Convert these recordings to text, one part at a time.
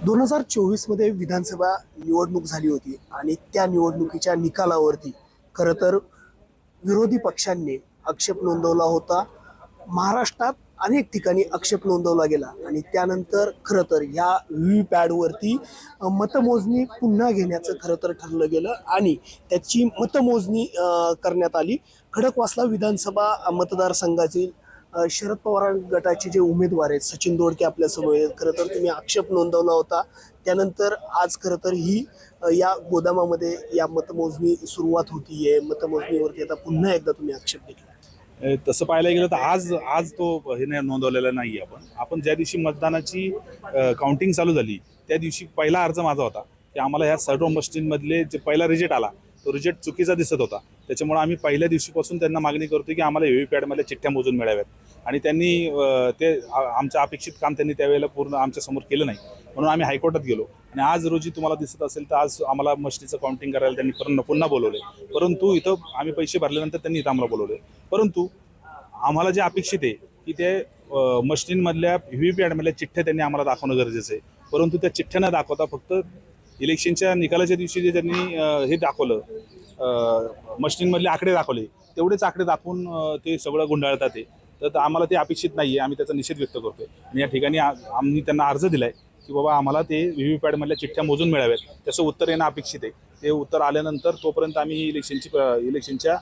2024 मध्ये विधानसभा निवडणूक झाली होती आणि त्या निवडणुकीच्या निकालावरती खरं तर विरोधी पक्षांनी आक्षेप नोंदवला होता। महाराष्ट्रात अनेक ठिकाणी आक्षेप नोंदवला गेला आणि त्यानंतर खरं तर या व्हीव्हीपॅडवरती मतमोजणी पुन्हा घेण्याचं खरं तर ठरलं गेलं आणि त्याची मतमोजणी करण्यात आली। खडकवासला विधानसभा मतदारसंघातील शरद पवार गटाचे जे उमेदवार आहेत सचिन दोडके आपल्यासमोर आहेत। खरं तर तुम्ही आक्षेप नोंदवला होता, त्यानंतर आज खरं तर ही या गोदामामध्ये या मतमोजणी सुरुवात होतीये। मतमोजणीवरती आता पुन्हा एकदा तुम्ही आक्षेप घेतला। तसं पाहायला गेलं तर आज आज तो हे नाही नोंदवलेला नाही। आपण ज्या दिवशी मतदानाची काउंटिंग चालू झाली त्या दिवशी पहिला अर्ज माझा होता की आम्हाला ह्या सर्व मशीनमधले जे पहिला रिजेक्ट आला तो रिजेक्ट चुकीचा दिसत होता। त्याच्यामुळे आम्ही पहिल्या दिवशीपासून त्यांना मागणी करतो की आम्हाला व्हीव्हीपॅडमध्ये चिठ्ठ्या मोजून मिळाव्यात आणि त्यांनी ते आमचं अपेक्षित काम त्यांनी त्यावेळेला पूर्ण आमच्यासमोर केलं नाही, म्हणून आम्ही हायकोर्टात गेलो आणि आज रोजी तुम्हाला दिसत असेल तर आज आम्हाला मशीनचं काउंटिंग करायला त्यांनी पुन्हा बोलवले। परंतु इथं आम्ही पैसे भरल्यानंतर त्यांनी इथं आम्हाला बोलवले। परंतु आम्हाला जे अपेक्षित आहे की ते मशीनमधल्या व्हीव्हीपॅडमधल्या चिठ्ठ्या त्यांनी आम्हाला दाखवणं गरजेचं आहे, परंतु त्या चिठ्ठ्या न दाखवता फक्त इलेक्शनच्या निकालाच्या दिवशी जे त्यांनी हे दाखवलं मशीनमधले आकडे दाखवले तेवढेच आकडे दाखवून ते सगळं गुंडाळतात ते। तर आम्हाला ते अपेक्षित नाही आहे, आम्ही त्याचा निषेध व्यक्त करतोय आणि या ठिकाणी आम्ही त्यांना अर्ज दिलाय की बाबा आम्हाला ते व्हीव्हीपॅडमधल्या चिठ्ठ्या मोजून मिळाव्यात, त्याचं उत्तर येणं अपेक्षित आहे। ते उत्तर आल्यानंतर तोपर्यंत आम्ही इलेक्शनच्या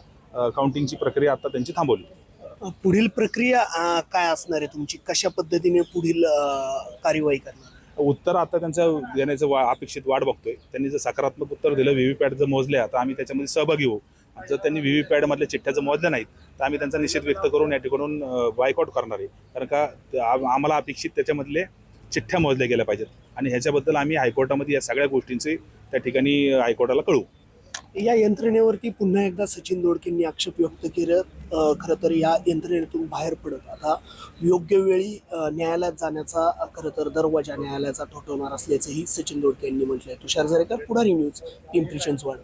काउंटिंगची प्रक्रिया आता त्यांची थांबवली। पुढील प्रक्रिया काय असणार आहे तुमची? कशा पद्धतीने पुढील कार्यवाही करणार? उत्तर आता त्यांचं देण्याचं अपेक्षित वाट बघतोय। त्यांनी जर सकारात्मक उत्तर दिलं, व्हीव्हीपॅड जर मोजल्या तर आम्ही त्याच्यामध्ये सहभागी होऊ। जर त्यांनी व्हीव्हीपॅडमधल्या चिठ्ठ्या जर मोजल्या नाहीत तर आम्ही त्यांचा निषेध व्यक्त करून या ठिकाणून बायकॉट करणार आहे, कारण का आम्हाला अपेक्षित त्याच्यामधले चिठ्ठ्या मोजल्या गेल्या पाहिजेत आणि ह्याच्याबद्दल आम्ही हायकोर्टामध्ये या सगळ्या गोष्टींचे त्या ठिकाणी हायकोर्टाला कळवू। या यंत्रणेवरती पुन्हा एकदा सचिन दोडकेंनी आक्षेप व्यक्त केलं। खरं तर या यंत्रणेतून बाहेर पडत आता योग्य वेळी न्यायालयात जाण्याचा खरं तर दरवाजा न्यायालयाचा ठोठावणार असल्याचंही सचिन दोडके यांनी म्हटलंय। तुषार जरेकर, पुढारी न्यूज, पिंपरी चिंचवड।